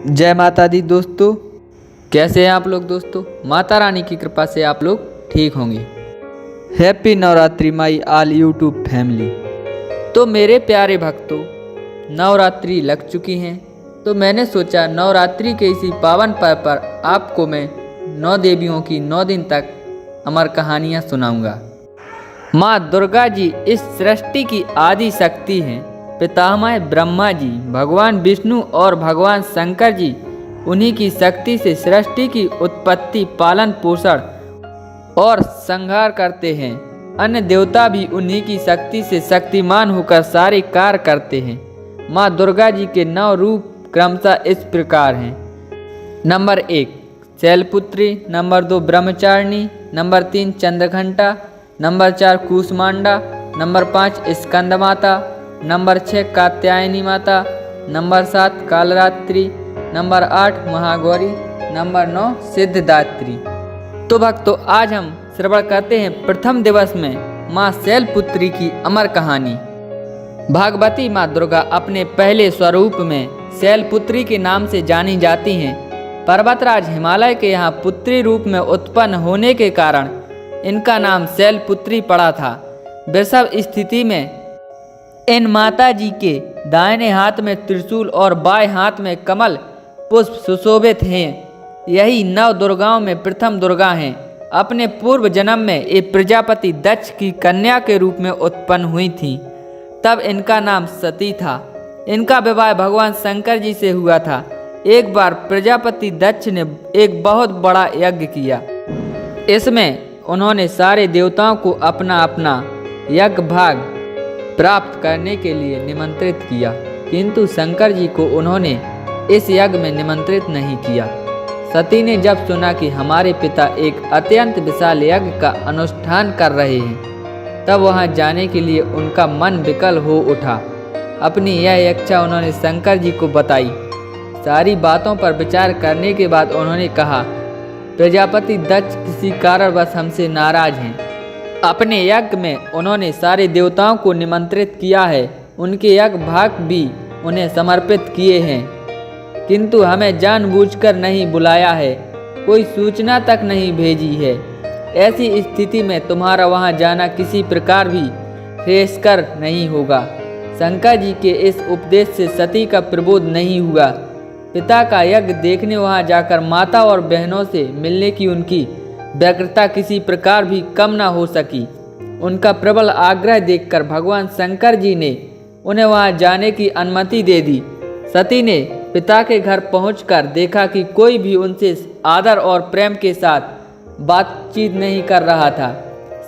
जय माता दी दोस्तों, कैसे हैं आप लोग दोस्तों। माता रानी की कृपा से आप लोग ठीक होंगे। Happy Navratri my all YouTube family. तो मेरे प्यारे भक्तों, नवरात्रि लग चुकी हैं, तो मैंने सोचा नवरात्रि के इसी पावन पर्व पर आपको मैं 9 देवियों की 9 दिन तक अमर कहानियाँ सुनाऊंगा। माँ दुर्गा जी इस सृष्टि की आदि शक्ति हैं। पितामह ब्रह्मा जी, भगवान विष्णु और भगवान शंकर जी उन्हीं की शक्ति से सृष्टि की उत्पत्ति, पालन पोषण और संहार करते हैं। अन्य देवता भी उन्हीं की शक्ति से शक्तिमान होकर सारे कार्य करते हैं। माँ दुर्गा जी के 9 रूप क्रमशः इस प्रकार हैं। Number 1 Shailputri, number 2 Brahmacharini, number 3 Chandraghanta, number 4 Kushmanda, number 5 Skanda Mata, number 6 Katyayani Mata, number 7 Kalaratri, number 8 Mahagauri, number 9 Siddhidatri. तो भक्तों, आज हम श्रवण करते हैं प्रथम दिवस में माँ शैलपुत्री की अमर कहानी। भागवती माँ दुर्गा अपने पहले स्वरूप में शैलपुत्री के नाम से जानी जाती हैं। पर्वतराज हिमालय के यहाँ पुत्री रूप में उत्पन्न होने के कारण इनका नाम शैलपुत्री पड़ा था। वृषभ स्थिति में इन माता जी के दाहिने हाथ में त्रिशूल और बाएं हाथ में कमल पुष्प सुशोभित हैं। यही 9 दुर्गाओं में प्रथम दुर्गा हैं। अपने पूर्व जन्म में ये प्रजापति दक्ष की कन्या के रूप में उत्पन्न हुई थीं। तब इनका नाम सती था। इनका विवाह भगवान शंकर जी से हुआ था। एक बार प्रजापति दक्ष ने एक बहुत बड़ा यज्ञ किया। इसमें उन्होंने सारे देवताओं को अपना अपना यज्ञ भाग प्राप्त करने के लिए निमंत्रित किया, किंतु शंकर जी को उन्होंने इस यज्ञ में निमंत्रित नहीं किया। सती ने जब सुना कि हमारे पिता एक अत्यंत विशाल यज्ञ का अनुष्ठान कर रहे हैं, तब वहां जाने के लिए उनका मन विकल हो उठा। अपनी यह इच्छा उन्होंने शंकर जी को बताई। सारी बातों पर विचार करने के बाद उन्होंने कहा, प्रजापति दक्ष किसी कारणवश हमसे नाराज हैं। अपने यज्ञ में उन्होंने सारे देवताओं को निमंत्रित किया है, उनके यज्ञ भाग भी उन्हें समर्पित किए हैं, किंतु हमें जानबूझकर नहीं बुलाया है, कोई सूचना तक नहीं भेजी है। ऐसी स्थिति में तुम्हारा वहां जाना किसी प्रकार भी श्रेयस्कर नहीं होगा। शंकर जी के इस उपदेश से सती का प्रबोध नहीं हुआ। पिता का यज्ञ देखने वहां जाकर माता और बहनों से मिलने की उनकी व्यग्रता किसी प्रकार भी कम न हो सकी। उनका प्रबल आग्रह देखकर भगवान शंकर जी ने उन्हें वहां जाने की अनुमति दे दी। सती ने पिता के घर पहुंचकर देखा कि कोई भी उनसे आदर और प्रेम के साथ बातचीत नहीं कर रहा था।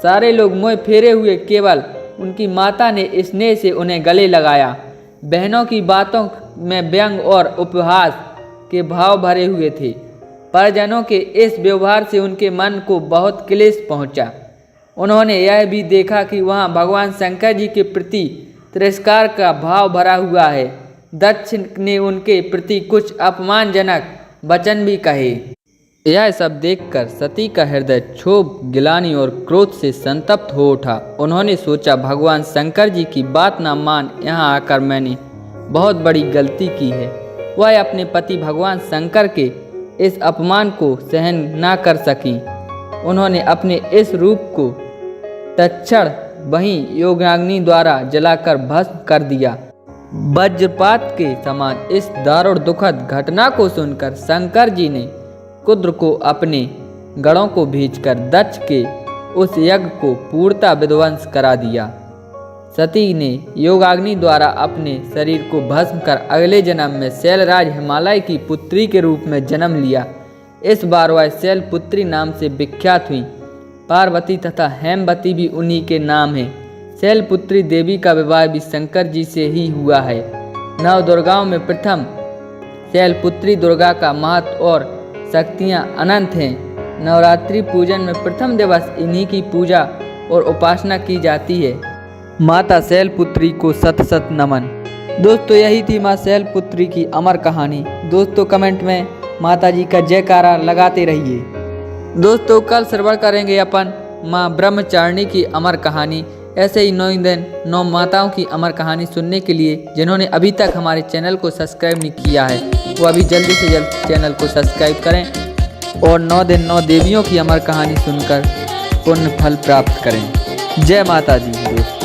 सारे लोग मुँह फेरे हुए, केवल उनकी माता ने स्नेह से उन्हें गले लगाया। बहनों की बातों में व्यंग और उपहास के भाव भरे हुए थे। परिजनों के इस व्यवहार से उनके मन को बहुत क्लेश पहुंचा। उन्होंने यह भी देखा कि वहां भगवान शंकर जी के प्रति तिरस्कार का भाव भरा हुआ है। दक्ष ने उनके प्रति कुछ अपमानजनक वचन भी कहे। यह सब देखकर सती का हृदय क्षोभ, गिलानी और क्रोध से संतप्त हो उठा। उन्होंने सोचा, भगवान शंकर जी की बात न मान यहाँ आकर मैंने बहुत बड़ी गलती की है। वह अपने पति भगवान शंकर के इस अपमान को सहन ना कर सकी। उन्होंने अपने इस रूप को तत्क्षण वहीं योगाग्नि द्वारा जलाकर भस्म कर दिया। वज्रपात के समान इस दारुण दुखद घटना को सुनकर शंकर जी ने कुद्र को अपने गणों को भेजकर दक्ष के उस यज्ञ को पूर्णतः विध्वंस करा दिया। सती ने योगाग्नि द्वारा अपने शरीर को भस्म कर अगले जन्म में शैलराज हिमालय की पुत्री के रूप में जन्म लिया। इस बार वह शैलपुत्री नाम से विख्यात हुई। पार्वती तथा हेमवती भी उन्हीं के नाम हैं। शैलपुत्री देवी का विवाह भी शंकर जी से ही हुआ है। 9 दुर्गाओं में प्रथम शैलपुत्री दुर्गा का महत्व और शक्तियाँ अनंत हैं। नवरात्रि पूजन में प्रथम दिवस इन्हीं की पूजा और उपासना की जाती है। माता शैलपुत्री को शत शत नमन। दोस्तों, यही थी माँ शैलपुत्री की अमर कहानी। दोस्तों, कमेंट में माता जी का जयकारा लगाते रहिए। दोस्तों, कल श्रवण करेंगे अपन माँ ब्रह्मचारिणी की अमर कहानी। ऐसे ही 9 दिन 9 माताओं की अमर कहानी सुनने के लिए जिन्होंने अभी तक हमारे चैनल को सब्सक्राइब नहीं किया है, वो अभी जल्दी से जल्द चैनल को सब्सक्राइब करें और 9 दिन 9 देवियों की अमर कहानी सुनकर पुण्य फल प्राप्त करें। जय माता दी दोस्तों।